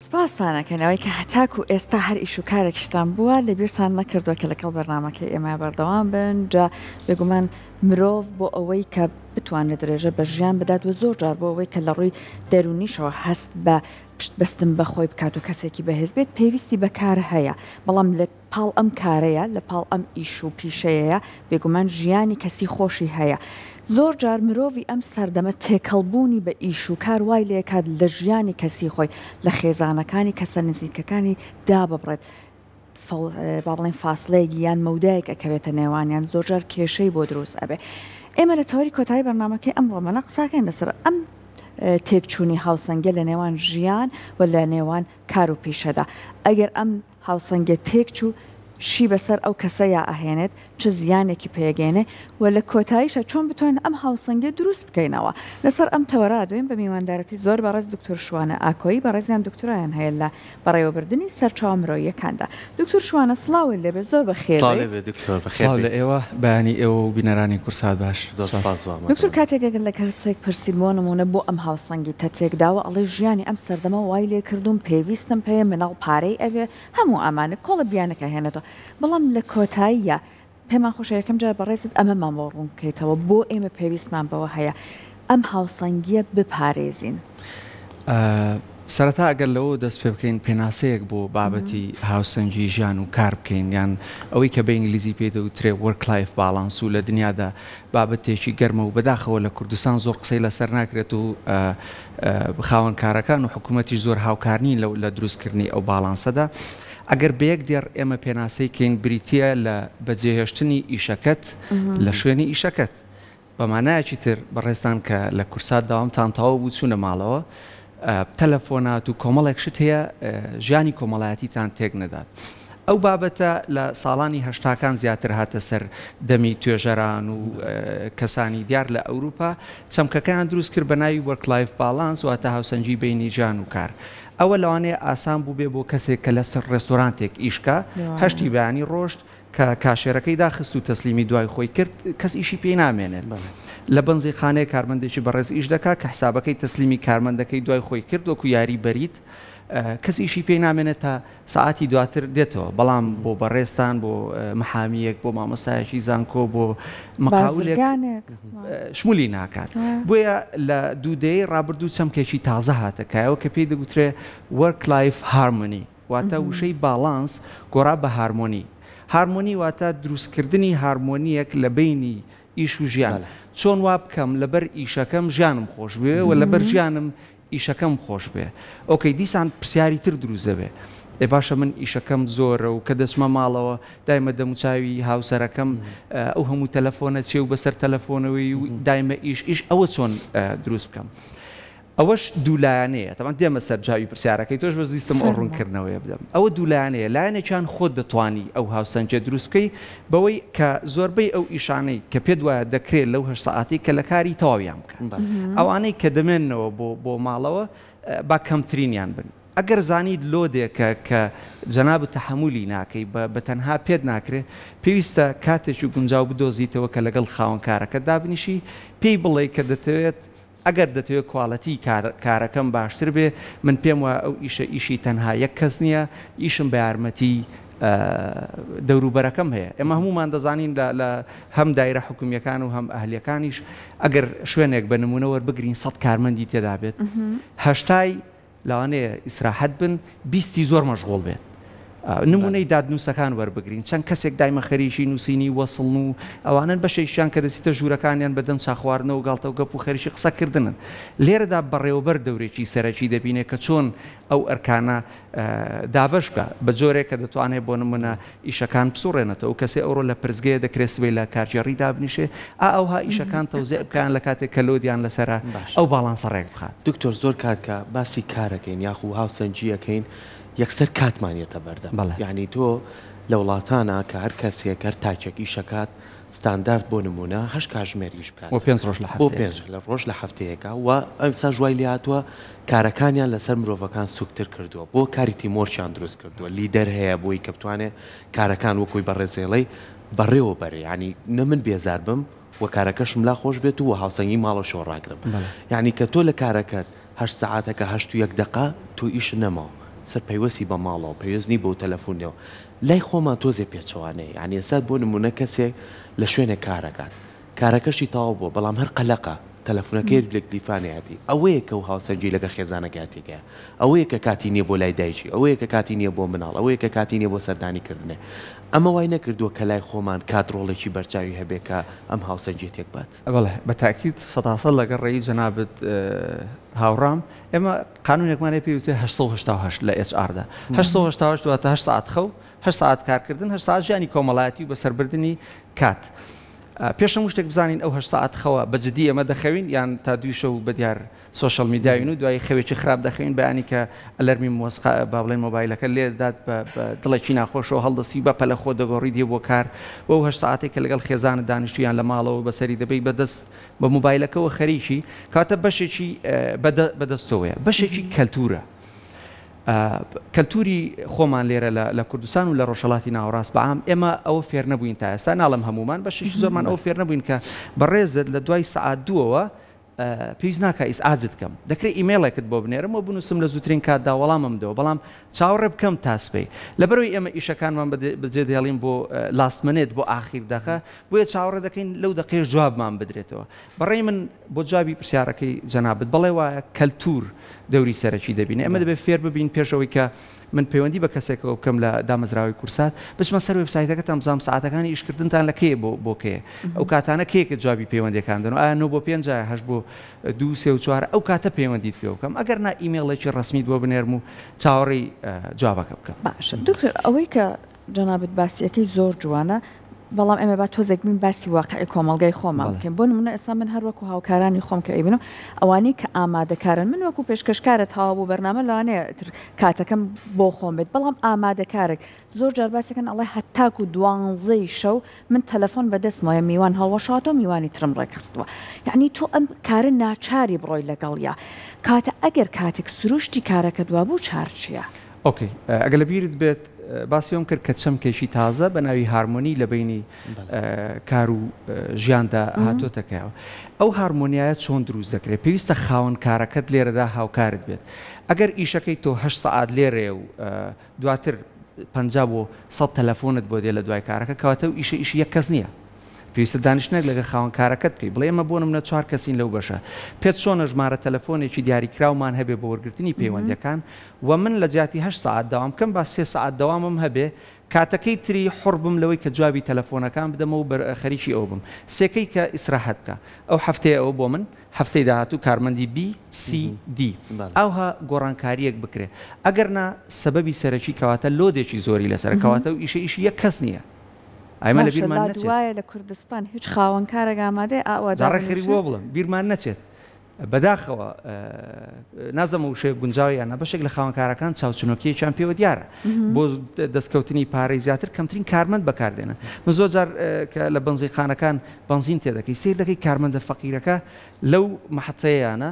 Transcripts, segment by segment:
سپاسانەکەنەوەی کە هەتاکو ئێستا هەر ئیش و کارێکشتان بووە لەبیرتان نەکردووە کە لەگەڵ بەرنامەکەی ئێمە بەردەوام بن جا بێگومان مرۆڤ بۆ ئەوەی کە بتوانێت درێژە بە ژیان بدات و زۆر جار بۆ ئەوەی کە لە ڕووی دەرونیشەوە هەست بە پشتبەستن بە خۆی بکات و کەسێکی بەهێز بێت پێویستی بەکار هەیە بەڵام لە پاڵ ئەم کارەیە لە پاڵ ئەم ئیش و پیشەیە بێگومان ژیانی کەسی خۆشی هەیە. زۆر جار مرۆڤی ئەم سەردەمە تێکەڵبوونی بە ئیش و کار وای لێکات لە ژیانی کەسی خۆی لە خێزانەکانی کەسە نزیکەکانی دا ببڕێت با بڵێن فاصلەیەکی یان مەودایەک ئەکەوێتە نێوانیان زۆر جار کێشەی بۆ دروست ئەبێ. ئێمە لە تەوەری کۆتایی بەرنامەکەی ئەم ڕۆمانە قساکەین لەسەر ئەم تێکچوونی هاوسەنگە لە نێوان ژیان و لە نێوان کار و پیشەدا. ئەگەر ئەم هاوسەنگە تێکچوو شی بەسەر ئەو کەسەیە ئەهێنێت چه زیانێکی پێگەێنێ و لە کۆتاییشە چۆن بتوانین ئەم هاوسەنگە دروست بکەینەوە. لەسەر ئەم تەوەرا دوین بە میواندارەتی زۆر بەڕێز دکتۆر شوانە ئاکۆیی بەڕێزیان دکتۆرایان هەیە لە بەڕێوەبردننی سەرچاو مرۆییەکاندا. دکتۆر شوانە سڵاوی لێبێ زۆر بەخێر لە ئێوە بەیانی ئێوە و بینەرانی کورسات باش دکتۆر کاتێکەگەر لە کەسێک پرسیل بۆ نمونە بۆ ئەم هاوسەنگی تەتێکداوە ئەڵێ ژیانی ئەم سەردەمە وای لێ کردوم پێویستم پێیە مناڵ پارەی ئەوێ هەموو ئامانە کۆڵە بیانەکە هێنێتەوە بەڵام لە کۆتاییە پێمان خۆشە یەکەم جار بەڕێزت ئەمە مامۆڕوون بکەیتەوە بۆ ئێمە پێویستمان بەوە هەیە ئەم هاوسەنگیە بپارێزین. سەرەتا ئەگەر لەوە دەست پێ بکەین پێناسەیەک بۆ بابەتی هاوسەنگی ژیان و کار بکەین یان ئەوەی کە بە ئینگلیزی پێدەوترێ وەرک لایف باڵانس و لە دنیادا بابەتێکی گەرمە و بەداخەوە لە کوردستان زۆر قسەی لەسەر ناکرێت و خاوەنکارەکان و حکوومەتی زۆر هاوکارنی لە دروستکردنی ئەو باڵانسەدا. ئەگەر بەیەک دێر ئێمە پێناسەی کەین بریتە لە بەجێهێشتنی ئیشەکەت لە شوێنی ئیشەکەت بەمانایەکی تر بەڕێستان کە لە کورسات داوامتان تەواو بوو چوونە ماڵەوە تەلەفۆنات و کۆمەڵێک شت هەیە ژیانی کۆمەڵایەتیتان تێک نەدات. ئەو بابەتە لە ساڵانی هەشتاکان زیاتر هاتە سەر دەمی توێژەران و کەسانی دیار لە ئەوروپا چەمکەکەیان دروست کرد بە ناوی وەرک لایف باڵانس و هاتە هاوسەنگی بینی ژیان و کار. ئەوە لەوانەیە ئاسان بوو بێ بۆ کەسێک کە لەسەر ڕێستۆرانتێک ئیشکە هەشتی بەیانی ڕۆشت کە کاشێرەکەی داخست و تەسلیمی دوای خۆی کرد کەس ئیشی پێی نامێنێت. لە بەنزی خانەیە کارمەندێکی بەڕێز ئیش دەکات کە حسابەکەی تەسلیمی کارمەندەکەی دوای خۆی کرد وەکو یاری بەریت کەس ئیشی پێی نامێنێت تا سعاتی دواتر دێتەوە بەڵام بۆ بەڕێستان بۆ محامیەک بۆ مامۆستایەکی زانکۆ بۆ مەقاولێک شمولی ناکات. بۆیە لە دوودەیە ڕابردوو چەمکێکی تازە هاتەکایەوە کە پێی دەگوترێ وەرک لایف هارمۆنی واتە وشەی باڵانس گۆڕا بە هارمۆنی. هارمۆنی واتە دروستکردنی هارمۆنیەک لە بینی ئیش و ژیان چۆن وا بکەم لەبەر ئیشەکەم ژیانم خۆش بێ و لەبەر ژیانم ئیشەکەم خۆش بێ. ئۆکەی دیسان پرسیاری تر دروست دەبێ ئێ باشە من ئیشەکەم زۆرە و کە دەچمە ماڵەوە دایمە دەموچاوی هاوسەرەکەم ئەو هەموو تەلەفۆنە چێ و بەسەر تەلەفۆنەوەی و دایمە ئیش ئەوە چۆن دروست بکەم. ئەوەش دوولایانەیە تەمان دێمە سەر جاوی پرسیارەکەی تۆش بەزویستم ئەو ڕوونکردنەوەی بدەم. ئەوە دوولایانەیە لایەنێکیان خۆت دەتوانی ئەو هاوسەنگە دروست بکەی بەوەی کە زۆربەی ئەو ئیشانەی کە پێت وایە دەکرێت لەو 8 ساعتی کە لە کاری تەواویان بکەن ئەوانەی کە دەمێننەوە بۆ ماڵەوە با کەمترینیان بن. ئەگەر زانیت لۆدێکە کە جەنابەت تەحەمولی ناکەی بە تەنها پێت ناکرێت پێویستە کاتێکی گونجاو بدۆزیتەوە کە لەگەڵ خاوەنکارەکە دابنیشی پێی بڵێ کە دەتەوێت ئەگەر دەتەوێت کواڵەتی کارەکەم باشتر بێ من پێم وایە ئەو ئیشی تەنها یەک کەس نییە ئیشم بە یارمەتی دەوروبەرەکەم هەیە. ئێمە هەمومان دەزانین لە هەم دایرە حکومیەکان و هەم ئەهلیەکانیش ئەگەر شوێنێک بە نمونە وەربگرین 100 کارمەندی تێدا بێت هەشتای لەوانەیە ئیسراحەت بن 20 زۆر مەشغوڵ بێت. نمونەی دادنووسەکان وەربگرین چەند کەسێک دایمە خەریکی نووسینی وەسڵ و ئەوانن بەشێکیان کە دەچیتە ژوورەکانیان بەدەم چاخواردنەوە گاڵتە و گەپ و خەریکی قسەکردنن. لێرەدا بەڕێوەبەر دەورێکی سەرەکی دەبینێت کە چۆن ئەو ئەرکانە دابش بکە بە جۆرێک کە دەتوانێت بۆ نمونە ئیشەکان بسوڕێنێتەوە و کەسێ ئەوڕۆ لە پرزگەیە دەکرێت سبەی لە کارجێڕی دابنیشێ ئەوها ئیشەکان تەوزێع بکەن لە کاتێک کە لۆدیان لەسەرە ئەو باڵانسە ڕێک بخات. دکتۆر زۆر کاتکە باسی کارەکەین یاخو هاوسەنگیەکەین یەکسەر کاتمانیەتە بەردەم یعنی تۆ لە وڵاتانە کە هەر کەسێک هەر تاچێکی شەکات ستاندارد بۆ نمونە 8 کاتژمێریش بکات بۆ 5 ڕۆژ لە ڕۆژ لە هەفتەیەکە و ئەمسا ژوای لاتوە کارەکانیان لەسەر مرۆڤەکان سوکتر کردووە بۆ کاری تیمۆرچیان دروست کردووە لیدەر هەیە بۆی کە بتوانێت کارەکان وەکوی بەڕێزێڵەی بەڕێوە بەرێ ینی نە من بێزار بم و کارەکەشم لا خۆش بێت و هاوسەنگی ماڵە شۆڕاگرم یعنی کە تۆ لە کارەکەت 8 ساعاتەکە 8 و 1 دقە تو ئیش نەماوە سەرپەیوەستی بە ماڵەوە پێویستنی بۆ تەلەفۆنەوە لای خۆمان تۆزێ پێچەوانەیە یعنی ئێستا بۆ نمونە کەسێک لە شوێنە کارەکات کارەکەشی تەواو بووە بەڵام هەر قەلەقە تەلەفۆنەکەی لەکلیفانێتی ئەوەیە کە و هاوسەرگی لەگە خێزانەکاتێکە ئەوەیە کە کاتی نییە بۆ لای دایکی ئەوەیە کە کاتی نییە بۆ مناڵ ئەوەیە کە کاتی نییە بۆ سەردانیکردنێ ئەمە وای نەکردووە کە لای خۆمان کاتڕۆڵێکی بەرچاوی هەبێت کە ئەم هاوسەرگیە تێک بات بەڵێ بەتاکیید 100% لەگەڵ ڕێی جەنابەت هاوڕام ئێمە قانونێکمانێ پێوتێ 1970 لە HR دا 1970 دواتە 8 ساعت خەو 8 ساعت کارکردن 8 ساعت ژیانی کۆمەڵایەتی و بەسەربردننی کات پێشەم شتێک بزانین ئەو 8 ساعت خەوە بەجددی ئەمە دەخەوین یان تا دوی شەو بەدیار سوۆشەڵ میدیاوین و دوای خەوێکی خراپ دەخەوین بەیانی کە ئەلەرمی مۆسقا با بڵێن مۆبایلەکە لێ دات بە دڵێکی ناخۆشەوە هەڵدەسی بە پەلە خۆ دەگۆڕی دێ بۆ کار و 8 ساعتێک کە لەگەڵ خێزانە دانیشتویان لە ماڵەوە بەسەری دەبی بەدەست بە مۆبایلەکەەوە خەریکی کاتە بەشێکی بەدەستەوەیە بەشێکی کەلتورە کەلتوری خۆمان لێرە لە کوردستان و لە ڕۆژهەڵاتی ناوەڕاست بەعام ئێمە ئەوە فێر نەبووین تا ئێستا ناڵم هەمومان بەشێکی زۆرمان ئەو فێر نەبووین کە بەڕێزت لە دوای سەعات دووەوە پێویست ناکە ئیسعاجت کەم دەکرێت ئیمێڵێکت بۆ بنێرم و بنووسم لە زووترین کاتدا وەڵامم دەوە بەڵام چاوەڕێ بکەم تاسپەی لەبەرەوەی ئێمە ئیشەکانمان بەجێ دێڵین بۆ لاستمنێت بۆ ئاخیر دەخە بۆیە چاوەڕێ دەکەین لەو دقەیە جوابمان بدرێتەوە بەڕێی من بۆ جوابی پرسیارەکەی جەنابەت بەڵێ وایە کەلتور دەوری سەرەکی دەبینێ ئەمە دەبێت فێر ببین پێشەوەی کە من پەیوەندی بە کەسێکەوە بکەم لە دامەزراوی کورسات بچمە سەر وێبسایتەکە تەمزام ساعتەکانی ئیشکردنتان لە کێ بۆ کێ ئەو کاتانە کێکە جوابی پەیوەندیەکان دەن ئایا 9 بۆ 5 8 بۆ 2 3 و 4 ئەو کاتە پەیوەندیت پێ بکەم ئەگەر نا ئیمێڵێکی ڕسمیت بۆ بنێرم و چاوەڕێی جوابەکە بکەم باشە دکتۆر ئەوەی کە جەنابەت باسیەکەی زۆر جوانە بەڵام ئێمە با تۆزێک من باسی واقعی کۆمەلگای خۆمان بکەین بۆ نمونە ئێستا من هەر وەکو هاوکارانی خۆم کە ئەیبنم ئەوانەی کە ئامادەکارن من وەکو پێشکەشکارە تاوا بوو بەرنامە لەوانەیە کاتەکەم بۆ خۆم بێت بەڵام ئامادەکارێک زۆر جار باسەکەن ئەڵێ هەتاکو 12 شەو من تەلەفۆن بەدەستمەوە میوان هەڵوەشاتەوە میوانی ترم ڕێکخستووە یعنی تۆ ئەم کارە ناچاری بڕۆی لەگەڵیا کاتە ئەگەر کاتێک سروشتی کارەکە دوا بوو چار چییە؟ ئۆکەی ئەگەر لە بیرت بێت باسیۆم کرد کە چەمکێکی تازە بە ناوی هارمۆنی لە بینی کار و ژیاندا هاتۆتەکەەوە ئەو هارمۆنیایە چۆن دروست دەکرێت پێویستە خاوەن کارەکەت لێرەدا هاوکارت بێت ئەگەر ئیشەکەی تۆ 8 ساعت لێرێ و دواتر 50 بۆ 100 تەلەفۆنت بۆ دێ لە دوای کارەکە کەواتە و ئیشی یەک کەس نییە پێویستە دانیشتنێک لەگە خاوەن کارەکەت بکەیت بڵێ ئێمە بۆ نمونە 4 کەسین لەو بەشە پێت چۆنە ژمارە تەلەفۆنێکی دیاریکراومان هەبێ بۆ وەرگرتنی پەیوەندیەکان و من لە جیاتی 8 ساعت داوام بکەم با 3 ساعت داوامم هەبێ کاتەکەی تری حڕ بم لەوەی کە جوابی تەلەفۆنەکان بدەمەوە و خەریکی ئەو بم سێکەی کە ئیسراحەت بکە ئەو هەفتەیە ئەوە بۆ من هەفتەی داهاتوو کارمەندی BCD ئەوها گۆڕانکاریەک بکرێ ئەگەر نا سەبەبی سەرەکی کەواتە لۆدێکی زۆری لەسەر کەواتە و ئیشی یەک کەس نییە ئایمە لە بیرمان نەچێت دوایە لە کوردستان هیچ خاوەنکارێک ئامادەی ئاواداڕێخری بۆ بڵم بیرمان نەچێت بەداخەوە نازەمە وشێ گونجاوی یانە بەشێک لە خاوەنکارەکان چاوچنۆکیەکیان پێوە دیارە بۆ دەستکەوتنی پارەی زیاتر کەمترین کارمەند بەکاردێنە من زۆر جار کە لە بەنزیخانەکان بەنزین تێدەکەی سیر دەکەی کارمەندە فەقیرەکە لەو مەحەتەیانە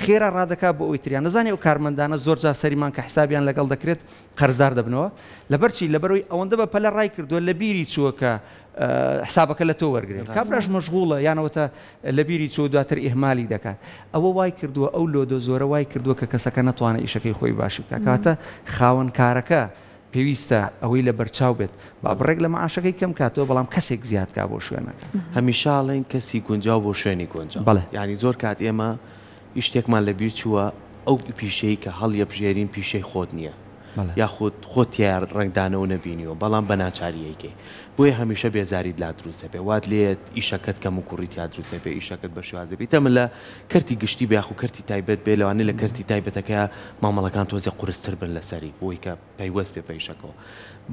خێرا ڕادەکا بۆ ئەوی تریان نزانێ ئەو کارمەندانە زۆر جار سەریمان کە حسابیان لەگەڵ دەکرێت قەرزدار دەبنەوە لەبەرچی لەبەرەوەی ئەوەندە بە پەلە ڕای کردووە لە بیری چووە کە حسابەکە لە تۆ وەرگێت کابراش مەشغوڵە یانەوەتە لە بیری چوو دواتر ئیهمالی دەکات ئەوە وای کردووە ئەو لۆدۆ زۆرە وای کردووە کە کەسەکە نەتوانێت ئیشەکەی خۆی باشی بکات کاتە خاوەن کارەکە پێویستە ئەوەی لە بەرچاو بێت با بڕێک لە مەعاشەکەی کەم کاتەوە بەڵام کەسێک زیاد کا بۆ شوێنەکە هەمیشاڵێن کەسی گونجاو بۆ شوێنی گونجاو بەڵێ یعنی زۆر کات ئێمە شتێکمان لەبیر چووە ئەو پیشەی کە هەڵیە بژێرین پیشەی خۆت نییە یاخود خۆتیار ڕنگدانەوە نەبینیەوە بەڵام بە ناچاریەکەی بۆیە هەمیشە بێزاریت لا دروستە بێ وات لێت ئیشەکەت کەم و کوڕیت یا دروستە بێ ئیشەکەت بە شێوازە بێت ئەمە لە کەرتی گشتی بێ و کەرتی تایبەت بێ لەوانێ لە کەرتی تایبەتەکە مامەڵەکان تۆزێ قورستر بن لەسەری بۆی کە پەیوەست پێ پێیشەکەەوە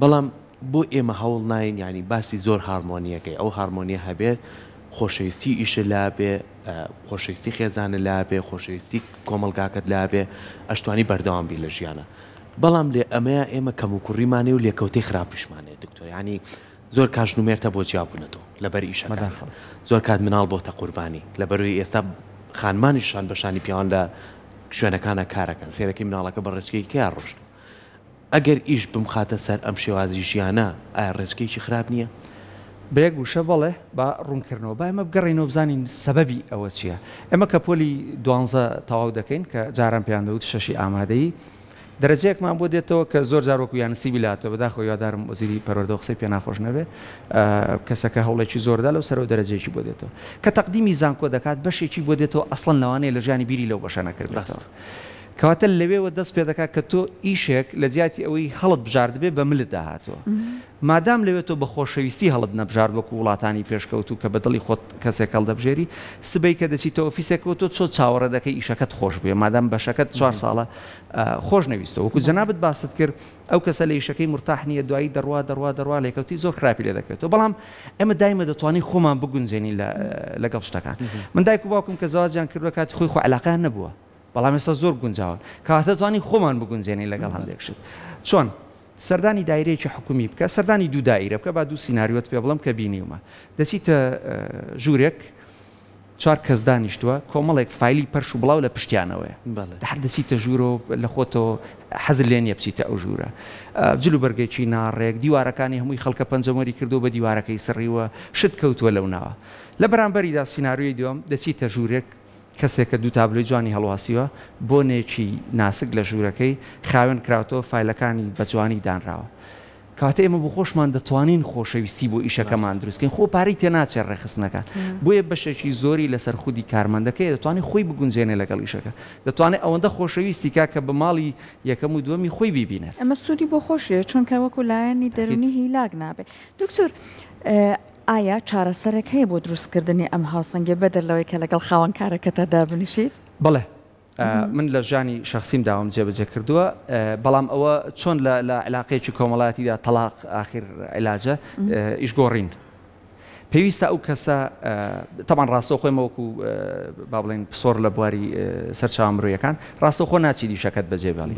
بەڵام بۆ ئێمە هەوڵ ناین ینی باسی زۆر هارمۆنیەکەی ئەو هارمۆنیە هەبێت خۆشەویستی ئیشە لابێ خۆشەویستی خێزانە لابێ خۆشەویستی کۆمەلگاکەت لابێ ئەشتوانی بەردەوامبی لە ژیانە بەڵام لێ ئەمەیە ئێمە کەم و کوڕیمانێ و لێکەوتەی خراپیشمانێ دکتۆر ینی زۆر کاتژنومێرتە بۆ جیابوونەتەوە لەبەر ئیشەکان زۆر کات مناڵ بۆتە قوربانی لەبەروی ئێستا خانمانیشان بەشانی پیاوان لە شوێنەکانە کارەکەن سێرەکەی مناڵەکە بە ڕێچکەی کیا ڕۆشت ئەگەر ئیش بمخاتە سەر ئەم شێوازی ژیانە ئایا ڕێچکەیکی خراپ نییە؟ بە یەک گوشە بەڵێ با ڕوونکردنەوە با ئەمە بگەڕینەوە بزانین سەبەبی ئەوە چییە ئێمە کە پۆلی 12 تەواو دەکەین کە جاران پێیان دەوت شەشی ئامادەیی دەرەجەیەکمان بۆ دێتەوە کە زۆر جارۆک و یانسی بیلاتەوە بەداخۆ یادارم وەزیری پەروەردە قسەی پێ ناخۆش نەبێ کەسەکە هەوڵێکی زۆردا لەو سەرەوە دەرەجەیەکی بۆ دێتەوە کە تەقدیمی زانکۆ دەکات بەشێکی بۆ دێتەوە ئەسڵەن لەوانەیە لە ژیانی بیری لەو بەشە نەکردێتەوە کەواتە لەوێوە دەست پێ دەکات کە تۆ ئیشێک لە جیاتی ئەوەی هەڵت بژاردبێ بە ملت داهاتەوە مادام لەوێت تۆ بە خۆشەویستی هەڵت نەبژارد وەکو وڵاتانی پێشکەوت و کە بەدڵی خۆت کەسێک هەڵدەبژێری سبەی کە دەچیتەوە ئۆفیسێکەوە تۆ چۆ چاوەڕە دەکەی ئیشەکەت خۆش بێ مادام بەشەکەت 4 ساڵە خۆش نەویستەوە وەکو جەنابەت باست کرد ئەو کەسە لە ئیشەکەی مرتاح نییە دوایی دەڕوا لێکەوتی زۆر خراپی لێ دەکرێتەوە بەڵام ئێمە دایمە دەتوانین خۆمان بگونجێنین لەگەڵ شتەکان من دایک و باوکم کە زەواجیان کردووە کاتی خۆی خۆ عەلاقەیان نەبووە بەڵام ئێستا زۆر گونجاون کەواتە دەتوانین خۆمان بگونجێنین لەگەڵ هەندێک شت چۆن سەردانی دایرەیەکی حکومی بکە سەردانی دوو دایرە بکە با دوو سیناریۆت پێ بڵم کە بینیومە دەچیتە ژوورێک 4 کەس دانیشتووە کۆمەڵێک فایلی پەرش و بڵاو لە پشتیانەوەیە هەر دەچیتە ژوورۆ لە خۆتەوە حەزر لێ نییە بچیتە ئەو ژوورە جلو بەرگێکی ناڕێک دیوارەکانی هەمووی خەڵکە پەنجەمەری کردو بە دیوارەکەی سڕیوە شت کەوتووە لەو ناوە لە بەرامبەریدا سیناریۆی دووەم دەچیتە ژوورێک کەسێک کە دوو تابلۆی جوانی هەڵواسیوە بۆنێکی ناسک لە ژوورەکەی خاوێن کراوەوە فایلەکانی بە جوانی دانراوە کاتە ئێمە بۆ خۆشمان دەتوانین خۆشەویستی بۆ ئیشەکەمان دروستکەین خۆ پارەی تێ ناچێت ڕێخستنەکە بۆیە بەشێکی زۆری لەسەر خودی کارمەندەکەی دەتوانێت خۆی بگونجێنێ لەگەڵ ئیشەکە دەتوانێت ئەوەندە خۆشەویستی کە بە ماڵی یەکەم و دووەمی خۆی بیبینێت ئەمە سوودی بۆ خۆشیە چونکە وەکو لایەنی دەرونی هیلاک نابێت دکتۆر ئایا چارەسەرێک هەیە بۆ دروستکردنی ئەم هاوسەنگە بەدەر لەوەی کە لەگەڵ خاوەنکارەکەتە دابنیشیت؟ بڵێ من لە ژانی شخصیم داوام جێبەجێ کردووە بەڵام ئەوە چۆن لە علاقەیەکی کۆمەڵایەتیدا تەلاق ئاخر عیلاجە ئیشگۆڕین پێویستە ئەو کەسە تەمان ڕاستەوخۆ خۆمەوەکو با بڵێن پسۆر لە بواری سەرچاوە مرۆیەکان ڕاستەوخۆ ناچی دیشەکەت بەجێبێڵی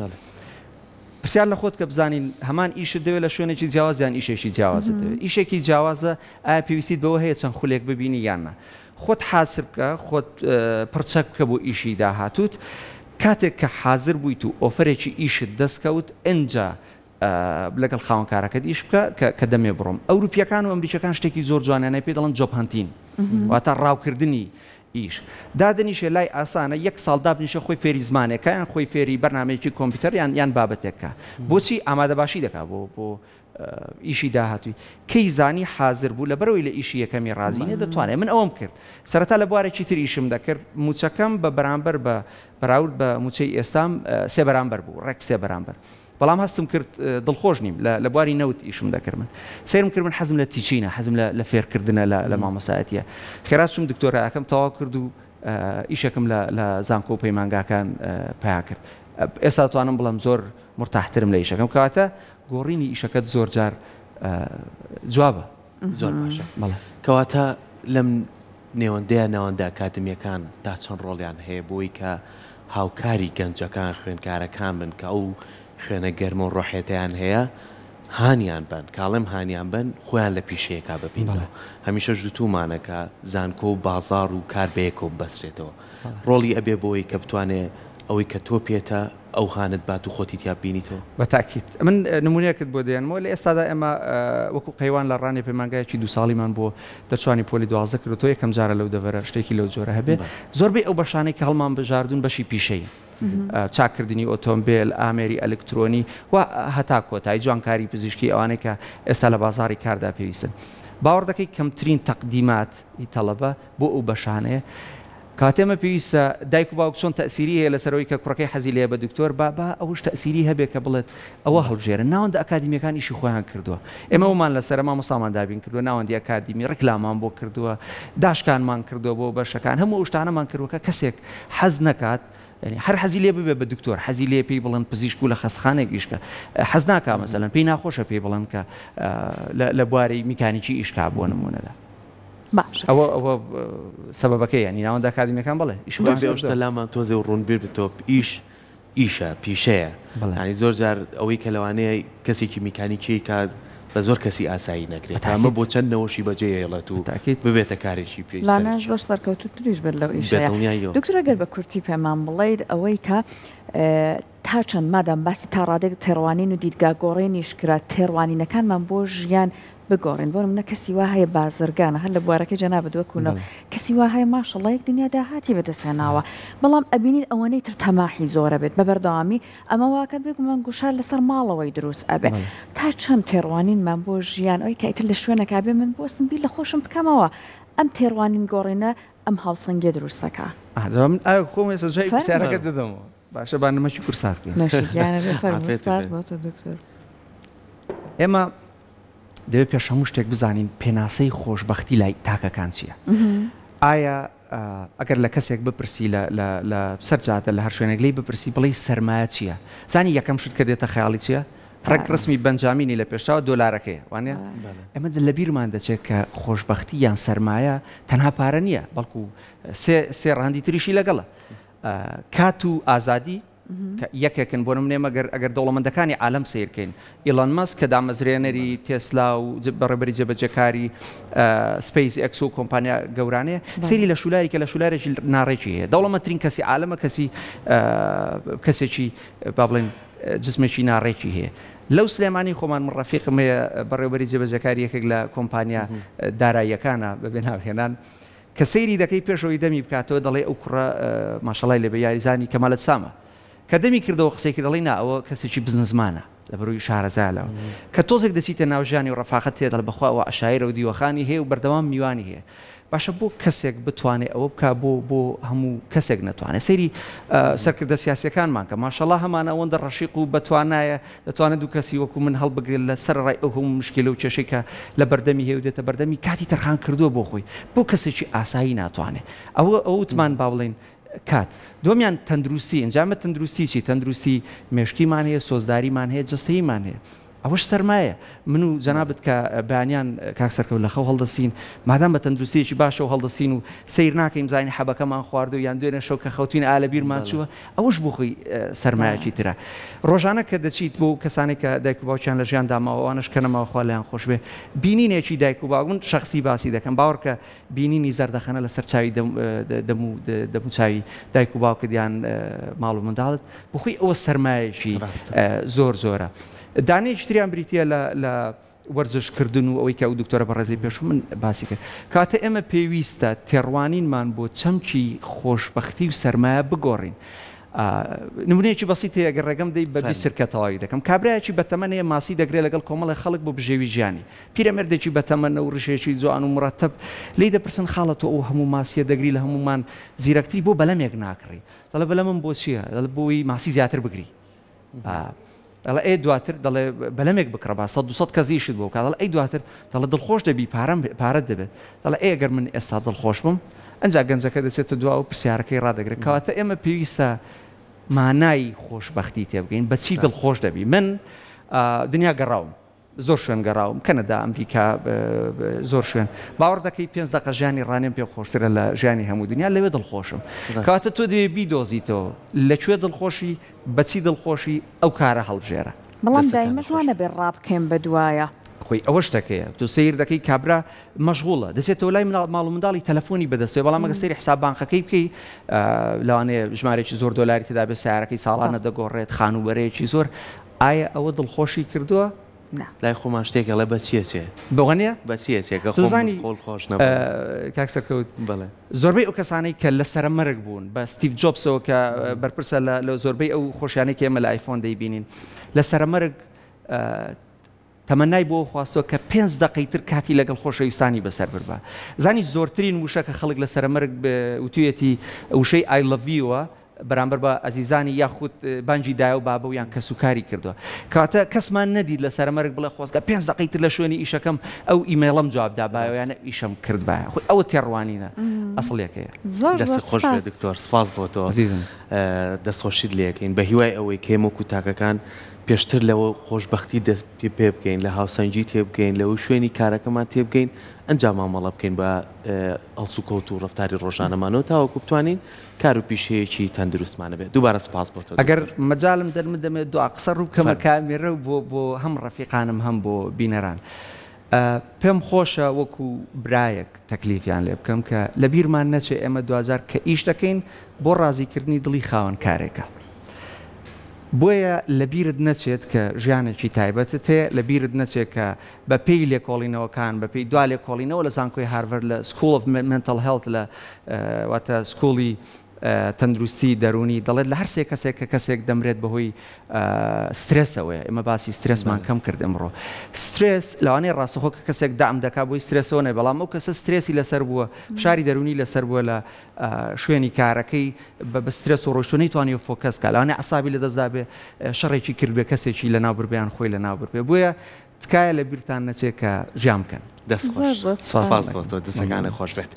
پرسیار لە خۆت کە بزانین هەمان ئیشت دەوێت لە شوێنێکی جیاوازیان ئیشێکی جیاوازت دەوێت ئیشێکی جیاوازە ئایا پێویستیت بەوە هەیە چەند خولێک ببینی یاننا خۆت حاسب بکە خۆت پرچەک بکە بۆ ئیشی داهاتوت کاتێک کە حاضر بوویت و ئۆفرێکی ئیشت دەستکەوت ئەنجا لەگەڵ خاوەنکارەکەت ئیش بکە کە دەمێ بڕۆم ئەوروپیەکان و ئەمریکەکان شتێکی زۆر جوانیانە پێ دەڵێن جۆب هانتین واتە ڕاوکردنی ئیش دادنیشە لای ئاسانە 1 ساڵ دابنیشە خۆی فێری زمانێکە یان خۆی فێری بەرنامەیەکی کۆمپیوتەر یان بابەتێکە بۆچی ئامادەباشی دەکات بۆ ئیشی داهاتووی کەی زانی حاضر بوو لە بەرەوەی لە ئیشی یەکەمی ڕازینە دەتوانێت من ئەوم کرد سەرەتا لە بوارێکی تر ئیشم دەکرد موچەکەم بە بەرامبەر بە بەراورد بە موچەی ئێستام 3 بەرامبەر بوو ڕێک 3 بەرامبەر بەڵام هەستم کرد دڵخۆش نیم لە بواری نەوت ئیشم دەکرد من سیرم کرد من حەزم لە تیچینە حەزم لە فێرکردنە لە مامۆستایەتیە خێرات چوم دکتۆرەکەم تەواو کرد و ئیشەکەم لە زانکۆ و پەیمانگاکان پیا کرد ئێستا دەتوانم بڵم زۆر مرتاحترم لە ئیشەکەم کەواتە گۆڕینی ئیشەکەت زۆر جار جوابە زۆر باشە کەواتە لەم نێوەندەیە ناوەندە ئەکادمیەکان تا چەند ڕۆڵیان هەیە بۆی کە هاوکاری گەنجەکان خوێندکارەکان بن کە ئەو خوێنە گەرمە و ڕۆحێتیان هەیە هانیان بن کاڵێم هانیان بن خۆیان لە پیشەیەکا ببینەوە هەمیشە ژوتومانەکە زانکۆ و بازار و کار بەیەکەوە بەسرێتەوە ڕۆڵی ئەبێ بۆی کە بتوانێت ئەوەی کە تۆ پێێتە ئەو هاانت بات و خۆتی تیا بینیتەوە بەتاکیت من نمونونەکەت بۆ دێنمەوە لە ئێستادا ئێمە وەکو قەیوان لە ڕانی پەیمانگایکی 2 ساڵیمان بۆ دەچوانی پۆلی 12 کردو تۆ یەکەم جارە لەو دەڤەرە شتێکی لەو جۆرە هەبێ زۆربەی ئەو بەشانەی کە هەڵمان بژاردون بەشی پیشەی چاکردنی ئۆتۆمبیل ئامێری ئەلکترۆنی و هەتا کۆتایی جوانکاری پزیشکی ئەوانەی کە ئێستا لە بازاری کاردا پێویستن باوەڕ دەکەی کەمترین تەقدیماتی تەڵەبە بۆ ئەو بەشانەیە کاتێمە پێویستە دایک و باوک چۆن تەسیری هەیە لەسەرەوەی کە کوڕەکەی حەزی لێ بە دکتۆر با ئەوش تەسیری هەبێ کە بڵێت ئەوە هەڵبژێرن ناوەندە ئەکادمیەکان ئیشی خۆیان کردووە ئێمە ومان لەسەر مامۆستامان دابین کردووە ناوەندی ئەکادمی ڕکلامان بۆ کردووە داشکانمان کردووە بۆ بەشەکان هەموو شتانەمان کردووە کە کەسێک حەز نەکات هەر حەزی لێ ببێ بە دکتۆر حەزی لێ پێی بڵند پزیشک و لە خەستخانێک ئیشکە حەز ناکا مەسەلەن پێی ناخۆشە پێی بڵند کە لە بواری میکانیکی ئیشکا بۆ نمونەدا ئەوە سەبەبەکەی ینی ناوەندە ئەکادمیەکان بڵێ ئیشتە لامان تۆزێ و ڕوونبیر بتۆپ ئیشە پیشەیە ینی زۆر جار ئەوەی کە لەوانەیە کەسێکی میکانیکی کات بە زۆر کەسی ئاسایی نەکرێت ئەمە بۆ چەند نەوەشی بەجێڵێت و ببێتە کارێکی پێ زۆر سەرکەوت و تریش بێت لەو ئیشەیە دکتۆر ئەگەر بە کورتی پێمان بڵێیت ئەوەی کە تا چەند مادام باسی تا ڕادێک تێڕوانین و دیدگا گۆڕێنیش کرا تێڕوانینەکانمان بۆ ژیان بگۆڕین بۆ منە کەسی وا هەیە بازرگانە هەر لە بوارەکە جەنابەت وەکوونەوە کەسی وا هەیە ماشەڵڵا یەک دنیا داهاتی بەدەستێناوە بەڵام ئەبینین ئەوەنەی تر تەماحی زۆرە بێت بە بەردەوامی ئەمە واکە بێگومان گوشار لەسەر ماڵەوەی دروست ئەبێ تا چەند تێڕوانینمان بۆ ژیان ئەوی کە ئیتر لە شوێنەکە بێ من بۆستم بیر لە خۆشم بکەمەوە ئەم تێڕوانین گۆڕینە ئەم هاوسەنگێ دروستەکە خۆم ێستا جای پرسیارەکە دەدەمەوە باشە بانەمەکی کورساتکەین ئێمە دەوێت پێش هەموو شتێک بزانین پێناسەی خۆشببختی لای تاکەکان چییە؟ ئایا ئەگەر لە کەسێک بپرسی لە سەرجاتە لە هەر شوێنێک لی بپرسی بڵێ سەرمایە چییە؟ زانی یەکەم شت کە دێتە خەیاڵی چییە؟ ڕێک ڕسمی بەنجامینی لە پێشاوە دۆلارەکەی وانە؟ ئەمە لە بیرمان دەچێت کە خۆشببختی یان سەرمایە تەنها پارە نییە بەڵکو سێ ڕاندی تریشی لەگەڵە کات و ئازادی یەکێکن بۆ نمونێمە ئەگەر دەوڵەمەندەکانی عالەم سیرکەین ئیلان ماسک کە دامەزرێنەری تێسلا و بەڕێبەری جێبەجێکاری سپیس ئەکس و کۆمپانیا گەورانەیە سەیری لە شولاری کە لە شولارێکی ناڕێکی هەیە دەوڵەمەندترین کەسی عالەمە کەسێکی با بڵێن جسمێکی ناڕێکی هەیە لەو سلێمانی خۆمان من ڕەفیقم هەیە بەڕێوەبەری جێبەجێکاری یەکێک لە کۆمپانیا داراییەکانە بەبێ ناوهێنان کە سەیری دەکەی پێشەوەی دەمی بکاتەوە دەڵێ ئەو کوڕە ماشەڵای لێ بە یاریزانی کەمالەت سامە کە دەمی کردەوە قسێکی دەڵی ناوە کەسێکی بزنسمانە لە بەروی شارەزالەوە کە تۆزێک دەچیتە ناوژیانی و ڕەفاقەت تێدەڵ بەخواوە عشایر و دیوەخانی هەیە و بەردەوام میوانی هەیە باشە بۆ کەسێک بتوانێت ئەوە بکە بۆ هەموو کەسێک ناتوانێت سەیری سەرکردە سیاسەکانمان کە ماشەڵڵا هەمانە ئەوەندە ڕەشیق و بەتوانایە دەتوانێت دوو کەسی وەکو من هەڵبگرێت لە سەر ڕای ئەو هەموو مشکلە و کێشەی کە لە بەردەمی هەیە و دێتە بەردەمی کاتی تەرخان کردووە بۆ خۆی بۆ کەسێکی ئاسایی ناتوانێت ئەوتمان با بڵێن کات دومیان تەندروستی ئەنجامە تەندروستی چی تەندروستی مێشکیمان هەیە سۆزداریمان هەیە جستەیمان هەیە ئەوەش سەرمایە من و جەنابەت کە بەیانیان کاکسەرکەوت لە خەو هەڵدەسین مادام بە تەندروستیەکی باشە و هەڵدەسین و سیر ناکەین زانی حەبەکەمان خواردو یان دوێنێ شەو کە خەوتین ئالە بیرمان چووە ئەوەش بۆ خۆی سەرمایەکی ترە ڕۆژانە کە دەچیت بۆ کەسانی کە دایک و باوکیان لە ژیان داماوە ئەوانش کە نەماوەخوا لەیان خۆش بێ بینینێکی دایک و باوک من شخصی باسی دەکەم باوەڕ کە بینینی زەردەخەنە لەسەر چاوی دەموچاوی دایک و باوکدیان ماڵ و منداڵت بۆ خۆی ئەوە سەرمایەکی زۆر زۆرە دانەیەکی تریان بریتە لە وەرزشکردن و ئەوەی کە ئەو دکتۆرە بەڕێزەی پێش من باسی کرد کاتە ئێمە پێویستە تێڕوانینمان بۆ چەمکی خۆشببختی و سەرمایە بگۆڕین نمونەیەکی بەسیط هەیە ئەگەر ڕێگەم دەی بە بیستکە تەواوی دەکەم کابرایەکی بەتەمەنەیە ماسی دەگرێت لەگەڵ کۆمەڵی خەڵک بۆ بژێوی ژیانی پیرەمێردێکی بەتەمەنە و ڕشێکی جوان و مڕەتەب لی دەپرسن خاڵەتەوە ئەو هەموو ماسیە دەگری لە هەمومان زیرەکتری بۆ بەلەمێک ناکڕی دەڵێ بەلەمم بۆ چییە بۆی ماسی زیاتر بگری دەڵێ ئەی دواتر دەڵێ بەلەمێک بکڕە با 100 کەزیشت بۆ کات دەڵێ ئەی دواتر دەڵێ دڵخۆش دەبی پارەت دەبێت دەڵێ ئەگەر من ئێستا دڵخۆش بم ئەنجا گەنجەکە دەچێتە دوا و پرسیارەکەی ڕدەگرێت کەواتە ئێمە پێویستە مانای خۆشببختی تێبگەین بەچی دڵخۆش دەبی من دنیا گەڕاوم زۆر شوێن گەڕاوم کەنەدا ئەمریکا زۆر شوێن باوەڕ دەکەی 5 دقە ژیانی ڕانێم پێ خۆشترە لە ژیانی هەموو دنیا لەوێ دڵخۆشم کەواتە تۆ دەوێ بیدۆزیتەوە لەکوێ دڵخۆشی بەچی دڵخۆشی ئەو کارە هەڵبژێرە بەڵام دایمە جوانە بێ ڕابکەین بە دوایە خۆی ئەوە شتەکەیە تو سیر دەکەی کابرا مەشغوڵە دەچێتەوە لای ماڵ و منداڵی تەلەفۆنی بەدەستێ بەڵام ئەگە سەیری حساب بانکەکەی بکەی لەوانەیە ژمارێکی زۆر دۆلاری تێدا بێ سیارەکەی ساڵانە دەگۆڕێت خانوبەرەیەکی زۆر ئایا ئەوە دڵخۆشی کردووە؟ لای خۆمان شتێکە لە بەچیە چێ بەوانە بەچیەکە زانی خۆش کاکسەرکەوت زۆربەی ئەو کەسانەی کە لە سەرمەرگ بوون بە ستیڤ جۆبسەوە کە بەرپرسە لە زۆربەی ئەو خۆشیانەی کە ئێمە لە ئایفۆن دەیبینین لە سەرمەرگ تەمەنای بۆ خواستەوە کە 5 دقەی تر کاتی لەگەڵ خۆشەویستانی بەسەر بربە زانی زۆرترین وشە کە خەڵک لە سەرمەرگ وتویەتی وشەی I love you بەرامبەر بە ئەزیزانی یاخود بانجی دایە و بابە و یان کەسوکاری کردووە کاتە کەسمان نەدید لە سەرمەرگ بڵێ خۆستگە 5 دقەی تر لە شوێنی ئیشەکەم ئەو ئیمێڵم جوابدا بایەوەیانە ئیشەم کرد باە خۆی ئەوە تێڕوانینە ئەسڵیەکەیە دەست خۆش بێ دکتۆر سپاس بۆ تۆ عزیزم دەستخۆشیت لێەکەین بە هیوای ئەوەی کێمەکو تاکەکان پێشتر لەوە خۆشببختی دەست پێ بکەین لە هاوسەنگی تێبگەین لەوە شوێنی کارەکەمان تێبگەین ئەنجام مامەڵە بکەین بە ئەڵسوکەوت و ڕفتاری ڕۆژانەمانەوە تاوەکو بتوانین کار و پیشەیەکی تەندروستمانە بێت دووبارە سپاس بۆ تۆ ئەگەر مەجاالم دەرمە دەمێت دو قسە ڕوو کەمە کامێرە و بۆ هەم ڕەفیقانم هەم بۆ بینەران پێم خۆشە وەکو برایەک تەکلیفیان لێ بکەم کە لە بیرمان نەچێ ئێمە دوجار کە ئیش دەکەین بۆ ڕازیکردنی دڵی خاوەن کارێکە بۆیە لەبیرت نەچێت کە ژیانێکی تایبەتت هەیە لەبیرت نەچێت کە بە پێی لێکۆڵینەوەکان بە پێی دوا لێکۆڵینەوە لە زانکۆی هارڤەرد لە سکول of mental health لە واتە سکوڵی تەندروستی دەرونی دەڵێت لە هەر سێ کەسێک کە کەسێک دەمرێت بەهۆی سترێسەوەی ئێمە باسی سترێسمان کەم کرد ئەمڕۆ سترێس لەوانەیە ڕاستەخۆ کە کەسێک دام دەکات بۆی سترێسەوە نێ بەڵام ئەو کەسە سترێسی لەسەر بووە فشاری دەرونی لەسەر بووە لە شوێنی کارەکەی بە سترێس و ڕۆشتۆ نەیتوانێت فۆکەسکە لەوانەیە عەسابی لەدەستدا بێ شەڕێکی کرد بێ کەسێکی لە ناو بڕبیان خۆی لە ناو بڕبێ بۆیە تکایە لە بیرتان نەچێت کە ژیان بکەن دەست خۆش سپاس بۆ تۆ دەستەکانە خۆش بێت.